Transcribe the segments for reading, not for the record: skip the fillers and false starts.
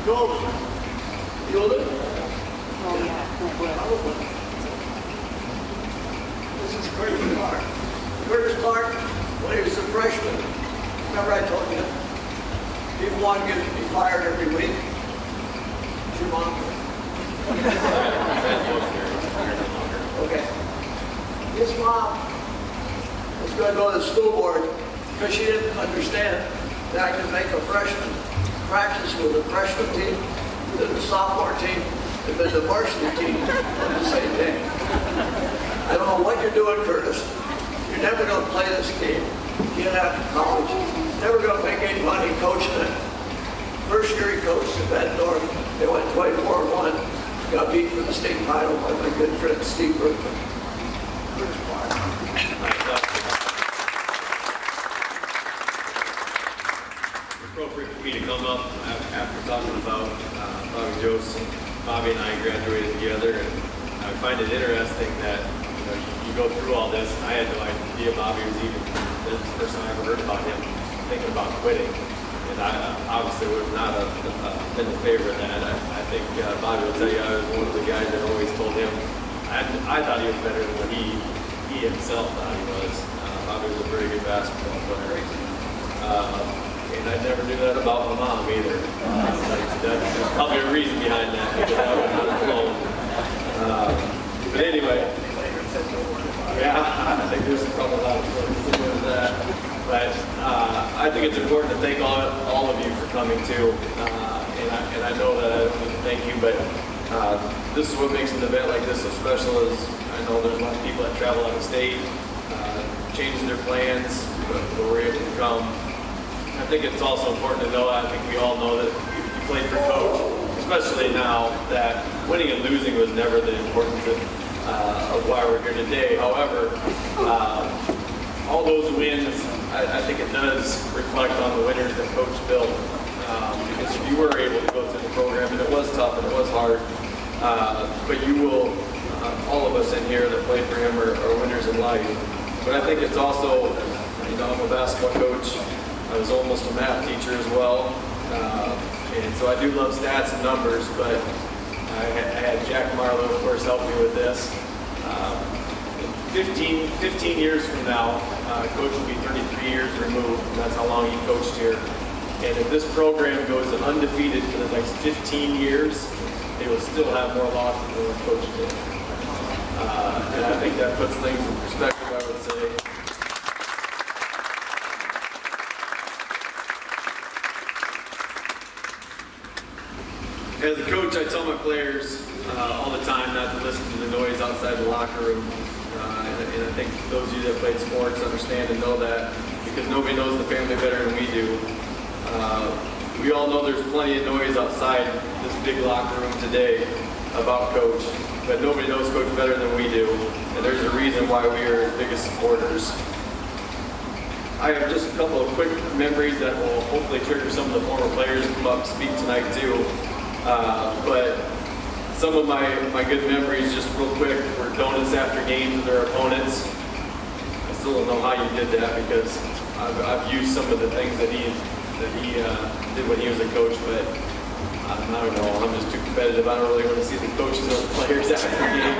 Gold. Fielder. Oh, yeah. This is Curtis Clark. Curtis Clark, when he was a freshman, remember I told you, people want to be fired every week. It's your mom. Okay. His mom was going to go to the school board because she didn't understand that I could make a freshman practice with a freshman team, then the sophomore team, and then the varsity team on the same day. I don't know what you're doing, Curtis. You're never going to play this game. Get out of college. Never going to make any money coaching it. First year he coached at Bed North. They went 24-1. Got beat for the state title by my good friend Steve Berkman. Curtis Clark. Appropriate for me to come up after talking about Bobby Jost. Bobby and I graduated together, and I find it interesting that you go through all this. I had no idea Bobby was even this is the first time I ever heard about him thinking about quitting, and I obviously would not have been in favor of that. I think Bobby will tell you I was one of the guys that always told him I thought he was better than what he himself thought he was. Bobby was a very good basketball player. And I never knew that about my mom either. There's probably a reason behind that because I was not alone. But anyway, yeah, I think there's probably a lot of stories similar to that. But I think it's important to thank all of you for coming too. And I know that I don't need to thank you, but this is what makes an event like this so special. Is I know there's a lot of people that travel out of state, changing their plans, but we're able to come. I think it's also important to know, I think we all know that you played for coach, especially now that winning and losing was never the importance of why we're here today. However, all those wins, I think it does reflect on the winners that Coach built. Because if you were able to go through the program, and it was tough and it was hard, but you will, all of us in here that played for him are winners in life. But I think it's also, I'm a basketball coach. I was almost a math teacher as well, and so I do love stats and numbers, but I had Jack Marlowe, of course, help me with this. 15 years from now, Coach will be 33 years removed, and that's how long he coached here. And if this program goes undefeated for the next 15 years, they will still have more losses than what Coach did. And I think that puts things in perspective, I would say. As a coach, I tell my players all the time not to listen to the noise outside the locker room. And I think those of you that played sports understand and know that because nobody knows the family better than we do. We all know there's plenty of noise outside this big locker room today about Coach, but nobody knows Coach better than we do. And there's a reason why we are his biggest supporters. I have just a couple of quick memories that will hopefully trigger some of the former players to come up and speak tonight too. But some of my good memories, just real quick, were donuts after games with their opponents. I still don't know how you did that because I've used some of the things that he did when he was a coach, but I don't know. I'm just too competitive. I don't really want to see the coaches or the players after the game.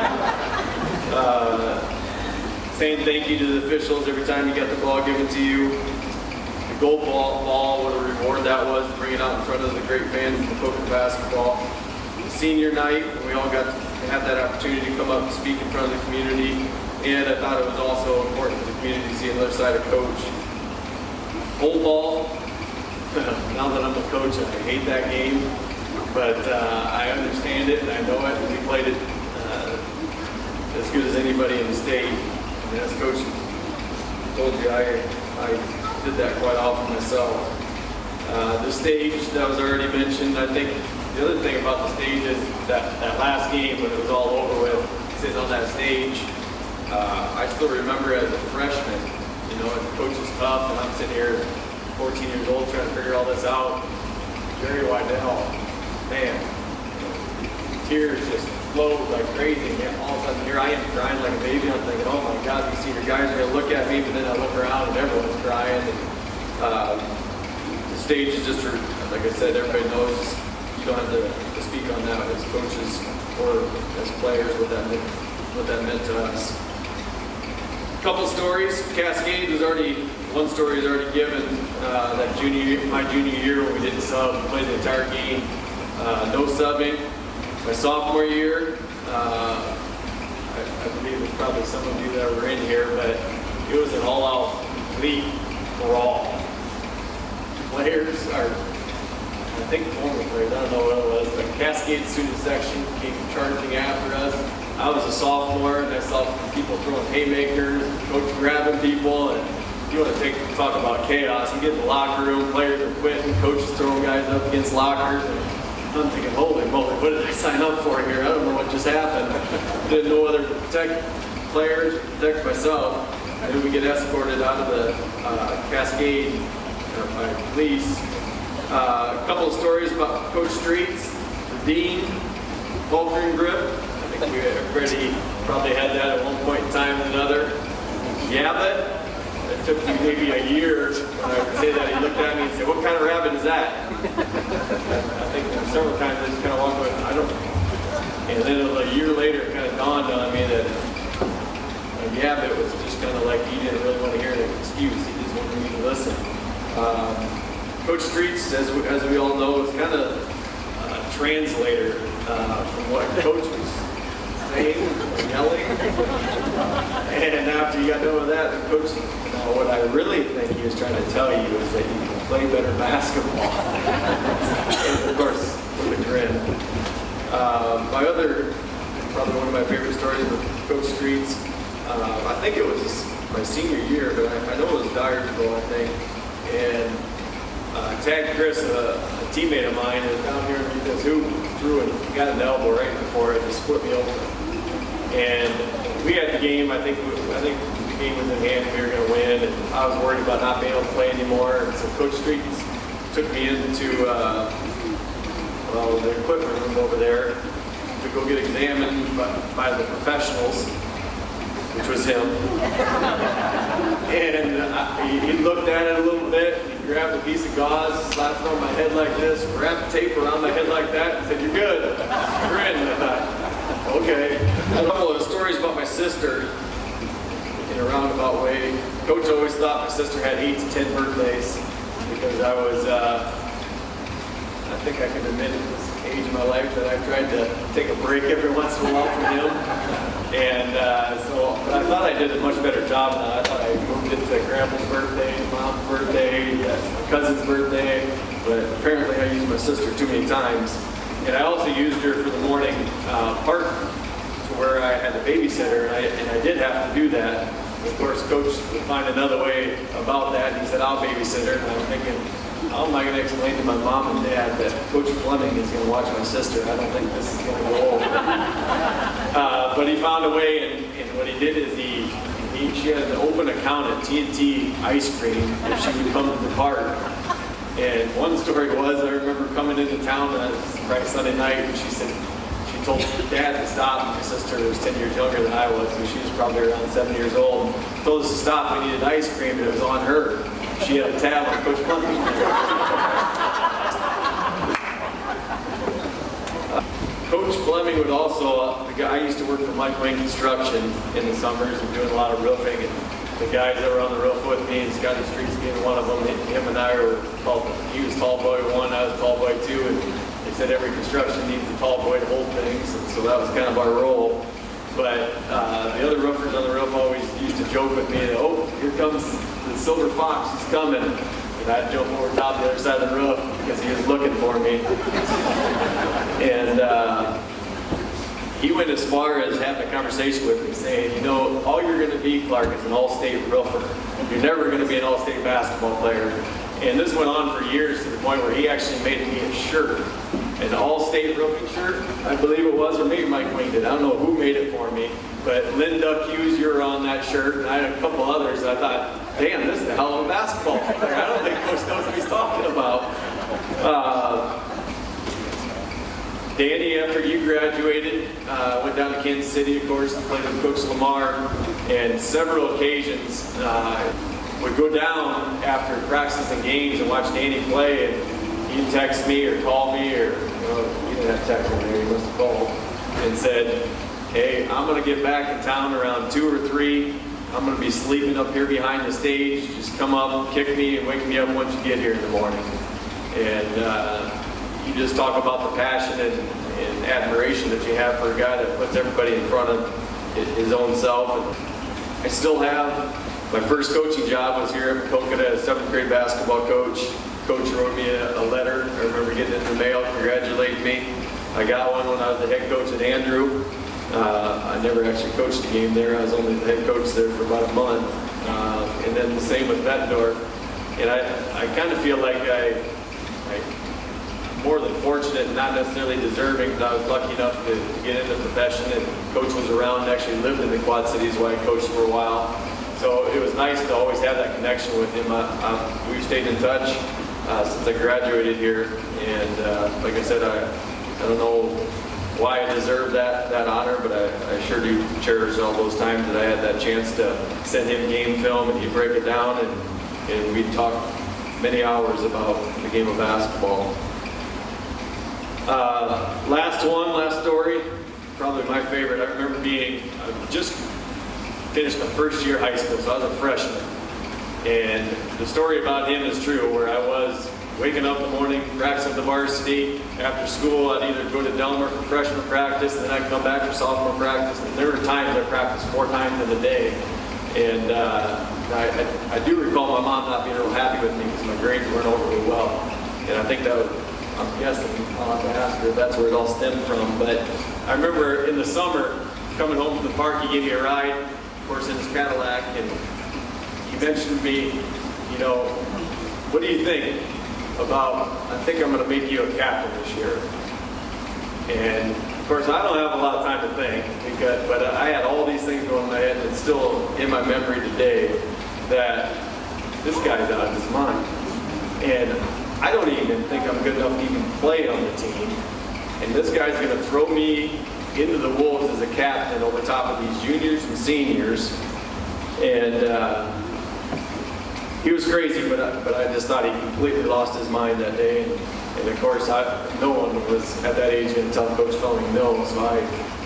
Saying thank you to the officials every time you got the ball given to you. The gold ball, what a reward that was to bring it out in front of the great fans of Maquoketa basketball. Senior night, we all got to have that opportunity to come up and speak in front of the community. And I thought it was also important for the community to see another side of Coach. Gold ball, now that I'm a coach, I hate that game. But I understand it and I know it. We played it as good as anybody in the state. And as Coach told you, I did that quite often myself. The stage that was already mentioned, I think the other thing about the stage is that last game when it was all over with, sitting on that stage, I still remember as a freshman, and Coach is tough, and I'm sitting here 14 years old trying to figure all this out. Jerry Wydell, man, tears just flowed like crazy, and all of a sudden here I am crying like a baby. I'm thinking, oh my God, these senior guys are gonna look at me, but then I look around and everyone's crying. And, the stage is just, like I said, everybody knows you don't on that as coaches or as players, what that meant to us. A couple stories. Cascade was one story is already given. My junior year when we didn't sub, we played the entire game, no subbing. My sophomore year, I believe there's probably some of you that were in here, but it was an all-out league brawl. Players are, I think former players, I don't know what it was, but Cascade student section came charging after us. I was a sophomore and I saw people throwing haymakers, coach grabbing people, and if you want to talk about chaos, you get in the locker room, players are quitting, coaches throwing guys up against lockers, and I'm thinking, holy moly, what did I sign up for here? I don't know what just happened. Didn't know whether to protect players, protect myself. And then we get escorted out of the Cascade by police. A couple of stories about Coach Streets, the dean, faltering grip. I think everybody probably had that at one point in time or another. Yabbit. It took me maybe a year when I would say that. He looked at me and said, "What kind of rabbit is that?" I think several times I just kind of walked away, I don't know. And then a year later, it kind of dawned on me that a yabbit was just kind of like he didn't really want to hear an excuse. He just wanted me to listen. Coach Streets, as we all know, is kind of a translator from what Coach was saying or yelling. And after you got done with that, the coach, what I really think he was trying to tell you is that you can play better basketball. And of course, with a grin. Probably one of my favorite stories with Coach Streets, I think it was my senior year, but I know it was Dyersville, I think. And tagged Chris, a teammate of mine, who was down here and this hoop, threw and got an elbow right before it, just split me open. And we had the game. I think the game was in hand. We were going to win, and I was worried about not being able to play anymore. And so Coach Streets took me into the equipment room over there to go get examined by the professionals, which was him. And he looked at it a little bit. He grabbed a piece of gauze, slapped it on my head like this, wrapped tape around my head like that, and said, "You're good." I grinned, and I thought, okay. A couple of stories about my sister in a roundabout way. Coach always thought my sister had 8 to 10 birthdays because I was, I think I can admit at this age in my life that I tried to take a break every once in a while from him. And so I thought I did a much better job than that. I thought I moved it to Grandpa's birthday, Mom's birthday, my cousin's birthday, but apparently I used my sister too many times. And I also used her for the morning part to where I had a babysitter, and I did have to do that. Of course, Coach would find another way about that, and he said, "I'll babysit her." And I'm thinking, how am I going to explain to my mom and dad that Coach Fleming is going to watch my sister? I don't think this is going to go over. But he found a way, and what he did is she had an open account at T&T Ice Cream if she would come to the park. And one story was, I remember coming into town Friday, Sunday night, and she told Dad to stop. My sister was 10 years younger than I was, so she was probably around 7 years old. Told us to stop. We needed ice cream, and it was on her. She had a tab on Coach Fleming. Coach Fleming would also, I used to work for Maquoketa Construction in the summers and doing a lot of roofing, and the guys that were on the roof with me, and Scotty Streets being one of them, him and I were called, he was tall boy 1, I was tall boy 2, and they said every construction needs a tall boy to hold things, and so that was kind of our role. But the other roofers on the roof always used to joke with me that, "Oh, here comes the silver fox, he's coming." And I'd jump over top the other side of the roof because he was looking for me. And he went as far as having a conversation with me saying, "You know, all you're going to be, Clark, is an all-state roofer. You're never going to be an all-state basketball player." And this went on for years to the point where he actually made me a shirt. An all-state roofing shirt, I believe it was, or maybe Mike Wing did. I don't know who made it for me, but Linda Hughes, you were on that shirt, and I had a couple others, and I thought, damn, this is a hell of a basketball player. I don't think Coach knows what he's talking about. Danny, after you graduated, went down to Kansas City, of course, played with Coach Lamar, and several occasions would go down after practices and games and watch Danny play, and he'd text me or call me, or you didn't have to text in there, he must have called, and said, hey, I'm going to get back in town around 2 or 3. I'm going to be sleeping up here behind the stage. Just come up, kick me, and wake me up once you get here in the morning. And you just talk about the passion and admiration that you have for a guy that puts everybody in front of his own self. And I still have, my first coaching job was here at Maquoketa as 7th grade basketball coach. Coach wrote me a letter. I remember getting it in the mail, congratulating me. I got one when I was the head coach at Andrew. I never actually coached a game there. I was only the head coach there for about a month. And then the same with Bettendorf. And I kind of feel like I'm more than fortunate and not necessarily deserving, but I was lucky enough to get into the profession, and Coach was around and actually lived in the Quad Cities where I coached for a while. So it was nice to always have that connection with him. We've stayed in touch since I graduated here. And like I said, I don't know why I deserve that honor, but I sure do cherish all those times that I had that chance to send him game film and he'd break it down, and we'd talk many hours about the game of basketball. Last story, probably my favorite. I remember I just finished my first year of high school, so I was a freshman. And the story about him is true, where I was waking up in the morning, practicing the varsity. After school, I'd either go to Delmar for freshman practice, and then I'd come back for sophomore practice. And there were times I practiced 4 times in a day. And I do recall my mom not being real happy with me because my grades weren't overly well. And I think that was, I'm guessing, I'll have to ask her if that's where it all stemmed from. But I remember in the summer, coming home from the park, he gave me a ride, of course, in his Cadillac, and he mentioned to me, you know, what do you think about, I think I'm going to make you a captain this year. And of course, I don't have a lot of time to think, but I had all these things going in my head, and it's still in my memory today that this guy's out of his mind. And I don't even think I'm good enough to even play on the team. And this guy's going to throw me into the wolves as a captain over top of these juniors and seniors. And he was crazy, but I just thought he completely lost his mind that day. And of course, no one was at that age going to tell Coach Fleming no. So I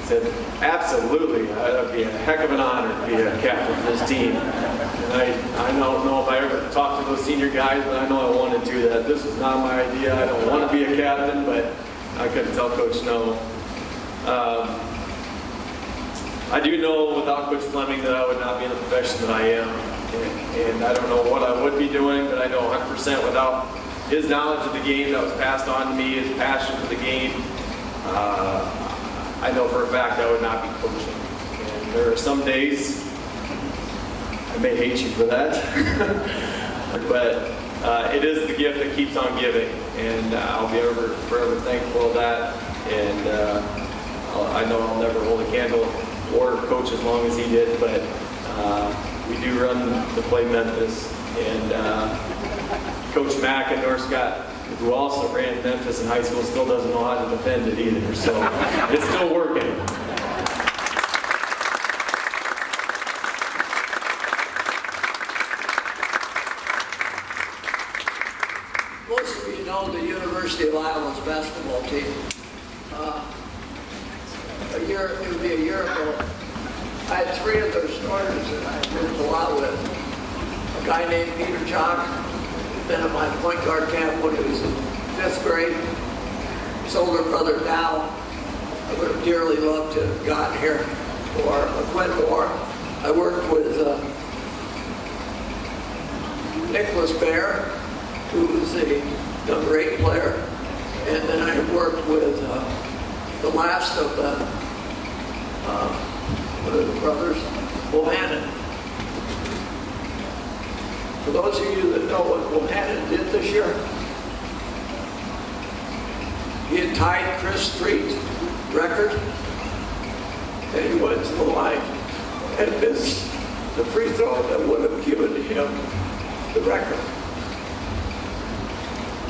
said, absolutely, that would be a heck of an honor to be a captain for this team. And I don't know if I ever talked to those senior guys, but I know I wanted to, that this is not my idea. I don't want to be a captain, but I couldn't tell Coach no. I do know without Coach Fleming that I would not be in the profession that I am. And I don't know what I would be doing, but I know 100% without his knowledge of the game that was passed on to me, his passion for the game, I know for a fact I would not be coaching. And there are some days, I may hate you for that, but it is the gift that keeps on giving, and I'll be forever thankful of that. And I know I'll never hold a candle or coach as long as he did, but we do run the play Memphis, and Coach Mack at North Scott, who also ran Memphis in high school, still doesn't know how to defend it either, so it's still working. Most of you know the University of Iowa's basketball team. It would be a year ago, I had 3 of their starters that I worked a lot with. A guy named Peter Chalk, who'd been at my point guard camp when he was in 5th grade. His older brother, Dow, I would have dearly loved to have gotten here. Or Quinn Moore. I worked with Nicholas Bear, who was a number 8 player. And then I worked with the last of the brothers, Bohannon. For those of you that know what Bohannon did this year, he had tied Chris Street's record, and he went to the line and missed the free throw that would have given him the record.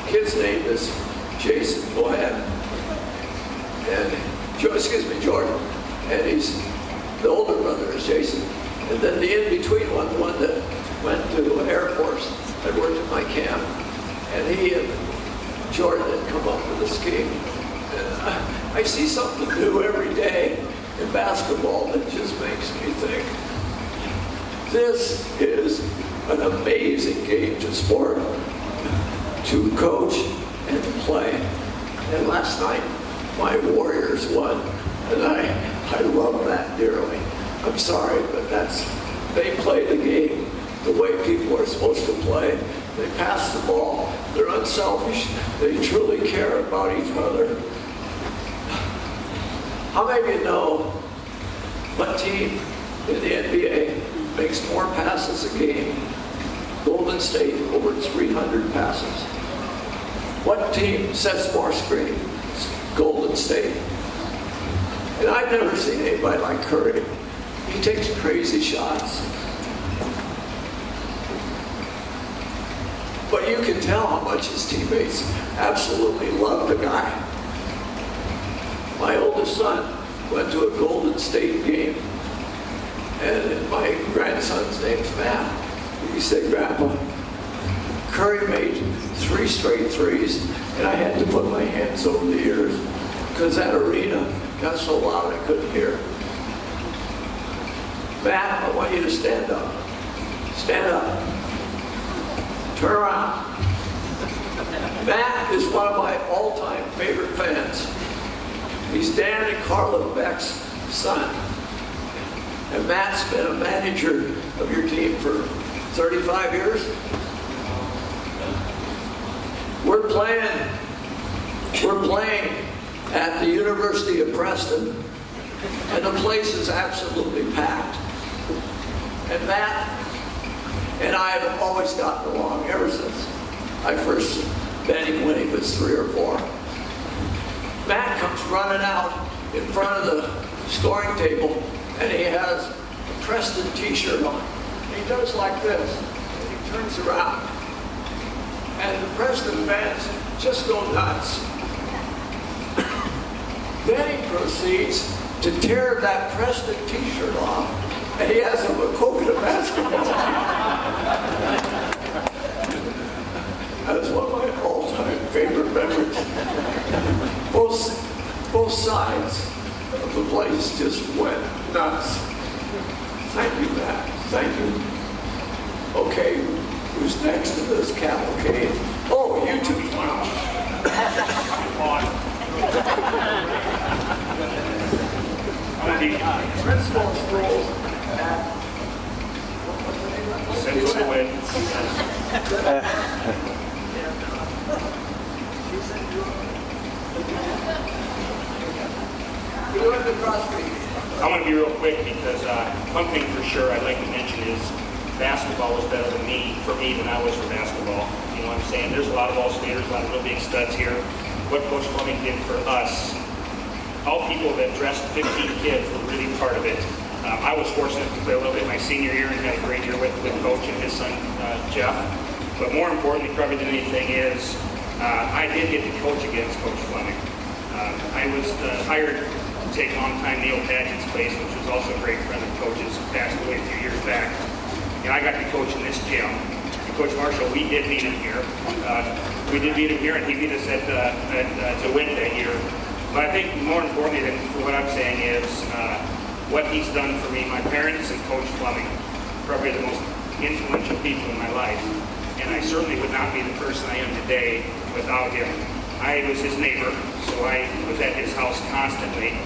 Kid's name is Jason Bohannon, and Jordan, and he's the older brother is Jason, and then the in-between one, the one that went to Air Force, I worked at my camp, and he and Jordan had come up with a scheme. And I see something new every day in basketball that just makes me think, this is an amazing game to sport, to coach and to play. And last night, my Warriors won, and I love that dearly. I'm sorry, but they play the game the way people are supposed to play. They pass the ball, they're unselfish, they truly care about each other. How many of you know what team in the NBA makes more passes a game? Golden State, over 300 passes. What team sets more screens? Golden State. And I've never seen anybody like Curry. He takes crazy shots. But you can tell how much his teammates absolutely love the guy. My oldest son went to a Golden State game, and my grandson's name's Matt. He said, Grandpa, Curry made 3 straight threes, and I had to put my hands over the ears because that arena got so loud I couldn't hear. Matt, I want you to stand up. Stand up. Turn around. Matt is one of my all-time favorite fans. He's Dan and Carla Beck's son. And Matt's been a manager of your team for 35 years. We're playing at the University of Preston, and the place is absolutely packed. And Matt and I have always gotten along ever since I first met him when he was 3 or 4. Matt comes running out in front of the scoring table, and he has a Preston t-shirt on. And he does like this, and he turns around. And the Preston fans just go nuts. Then he proceeds to tear that Preston t-shirt off, and he has a Maquoketa basketball team. That's one of my all-time favorite memories. Both sides of the place just went nuts. Thank you, Matt. Thank you. Okay, who's next to this cavalcade? Oh, you two. Principal schools at Central Wind. I'm going to be real quick because one thing for sure I'd like to mention is basketball was better for me than I was for basketball. You know what I'm saying? There's a lot of ball skaters, a lot of real big studs here. What Coach Fleming did for us, all people that dressed 15 kids were really part of it. I was fortunate to play a little bit my senior year and had a great year with Coach and his son, Jeff. But more importantly, probably than anything is, I did get to coach against Coach Fleming. I was hired to take longtime Neil Padgett's place, which was also a great friend of Coach's, who passed away a few years back. And I got to coach in this gym. And Coach Marshall, we did meet him here. And he beat us to win that year. But I think more importantly than what I'm saying is what he's done for me. My parents and Coach Fleming, probably the most influential people in my life. And I certainly would not be the person I am today without him. I was his neighbor, so I was at his house constantly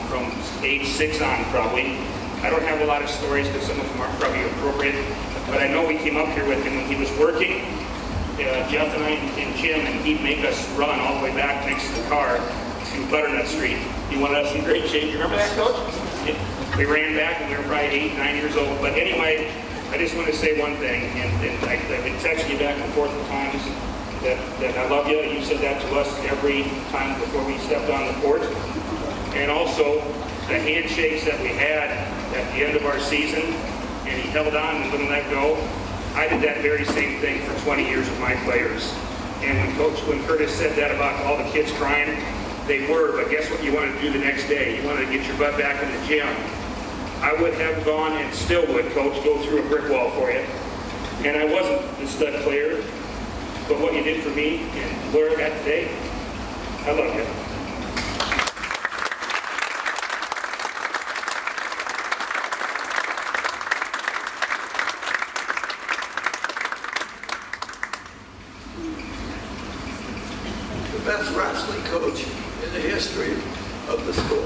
from age 6 on probably. I don't have a lot of stories because some of them aren't probably appropriate, but I know we came up here with him when he was working. Jeff and I and Jim, and he'd make us run all the way back next to the car to Butternut Street. He wanted us in great shape. You remember that, Coach? We ran back and we were probably 8, 9 years old. But anyway, I just want to say one thing, and I've been texting you back and forth at times that I love you. You said that to us every time before we stepped on the court. And also, the handshakes that we had at the end of our season, and he held on and wouldn't let go. I did that very same thing for 20 years with my players. And when Curtis said that about all the kids crying, they were, but guess what you wanted to do the next day? You wanted to get your butt back in the gym. I would have gone and still would, Coach, go through a brick wall for you. And I wasn't the stud player, but what you did for me and where I'm at today, I love you. in the history of the school.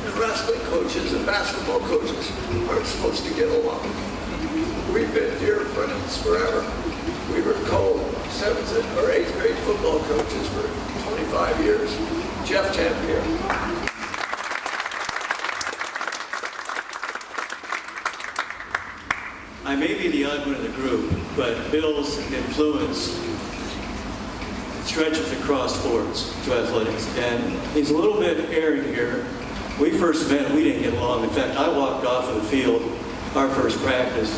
And wrestling coaches and basketball coaches aren't supposed to get along. We've been dear friends forever. We were co-7th or 8th grade football coaches for 25 years. Jeff Tampier. I may be the odd one in the group, but Bill's influence stretches across sports to athletics. And he's a little bit erring here. We first met, we didn't get along. In fact, I walked off of the field our first practice.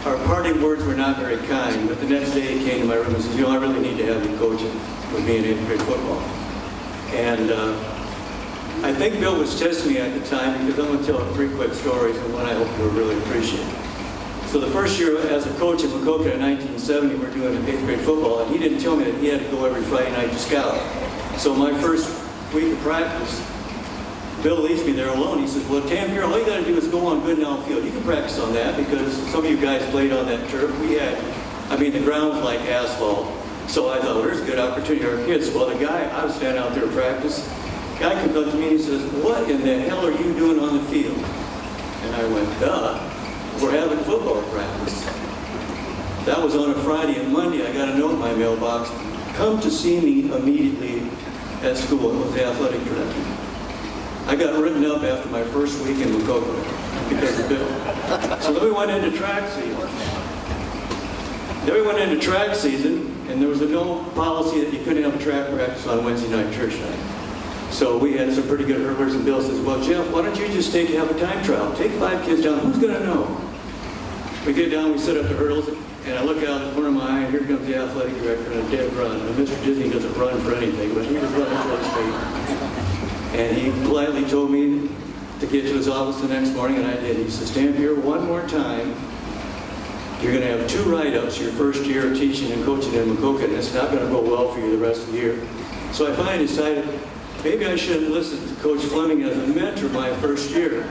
Our parting words were not very kind, but the next day he came to my room and said, I really need to have you coaching with me in 8th grade football. And I think Bill was testing me at the time because I'm going to tell 3 quick stories and one I hope you'll really appreciate. So the first year as a coach in Maquoketa in 1970, we're doing 8th grade football, and he didn't tell me that he had to go every Friday night to scout. So my first week of practice, Bill leaves me there alone. He says, well, Tampier, all you got to do is go on Goodnow Field. You can practice on that because some of you guys played on that turf. The ground was like asphalt. So I thought, well, there's a good opportunity for our kids. Well, the guy, I was standing out there to practice. The guy comes up to me and he says, what in the hell are you doing on the field? And I went, duh, we're having football practice. That was on a Friday, and Monday I got a note in my mailbox, come to see me immediately at school. It was the athletic director. I got written up after my first week in Maquoketa because of Bill. So then we went into track season. And there was no policy that you couldn't have a track practice on Wednesday night, church night. So we had some pretty good hurdlers, and Bill says, well, Jeff, why don't you just have a time trial? Take 5 kids down. Who's going to know? We get down, we set up the hurdles, and I look out the corner of my eye, and here comes the athletic director in a dead run. And Mr. Disney doesn't run for anything, but he was running towards me. And he politely told me to get to his office the next morning, and I did. He says, Tampier, one more time, you're going to have 2 write-ups your first year of teaching and coaching in Maquoketa, and it's not going to go well for you the rest of the year. So I finally decided, maybe I shouldn't listen to Coach Fleming as a mentor my first year.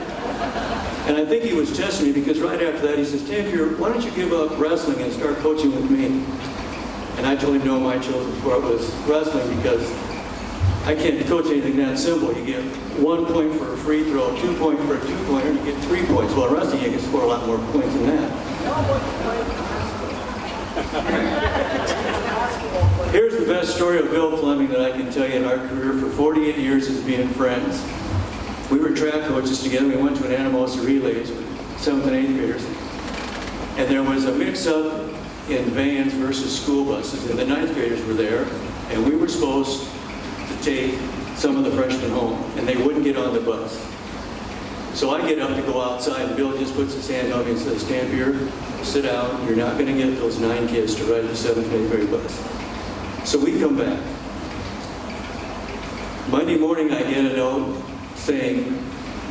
And I think he was testing me because right after that he says, Tampier, why don't you give up wrestling and start coaching with me? And I told him, no, my chosen sport was wrestling because I can't coach anything that simple. You get 1 point for a free throw, 2 points for a 2-pointer, and you get 3 points. Well, in wrestling, you can score a lot more points than that. Here's the best story of Bill Fleming that I can tell you in our career for 48 years as being friends. We were track coaches together. We went to an Anamosa relays with 7th and 8th graders. And there was a mix-up in vans versus school buses. And the 9th graders were there. And we were supposed to take some of the freshmen home. And they wouldn't get on the bus. So I get up to go outside, and Bill just puts his hand on me and says, Tampier, sit down. You're not going to get those 9 kids to ride the 7th and 8th grade bus. So we come back. Monday morning, I get a note saying,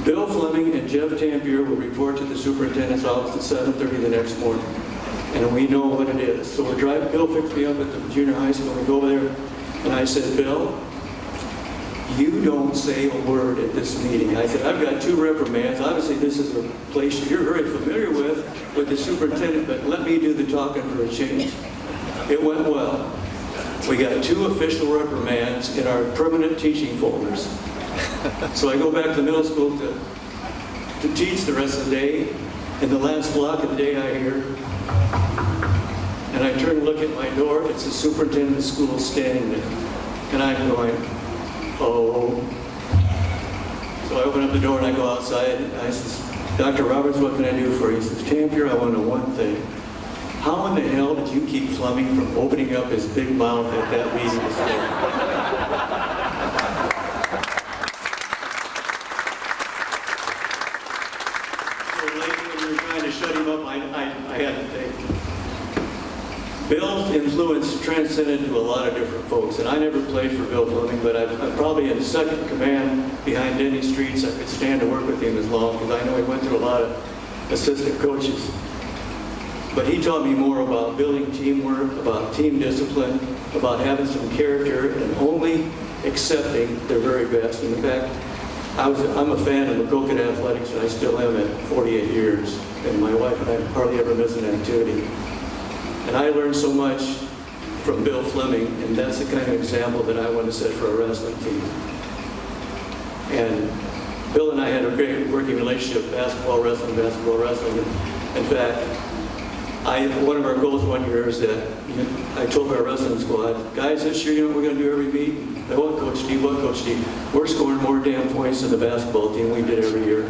Bill Fleming and Jeff Tampier will report to the superintendent's office at 7:30 the next morning. And we know what it is. So we're driving. Bill picked me up at the junior high school. We go over there, and I said, Bill, you don't say a word at this meeting. I said, I've got 2 reprimands. Obviously, this is a place you're very familiar with the superintendent, but let me do the talking for a change. It went well. We got 2 official reprimands in our permanent teaching folders. So I go back to the middle school to teach the rest of the day. And the last block of the day I hear, and I turn and look at my door, it's the superintendent of school standing there. And I'm going, oh. So I open up the door and I go outside and I says, Dr. Roberts, what can I do for you? He says, Tampier, I want to know one thing. How in the hell did you keep Fleming from opening up his big mouth at that meeting this day? So lately when we were trying to shut him up, I had to take him. Bill's influence transcended to a lot of different folks, and I never played for Bill Fleming, but I'm probably in second command behind Denny Streets. I could stand to work with him as long, because I know he went through a lot of assistant coaches. But he taught me more about building teamwork, about team discipline, about having some character, and only accepting their very best. And in fact, I'm a fan of Maquoketa athletics, and I still am at 48 years. And my wife and I hardly ever miss an activity. And I learned so much from Bill Fleming, and that's the kind of example that I want to set for our wrestling team. And Bill and I had a great working relationship, basketball, wrestling. In fact, one of our goals one year is that I told our wrestling squad, guys, this year, you know what we're going to do every meet? What, Coach D? We're scoring more damn points than the basketball team we did every year.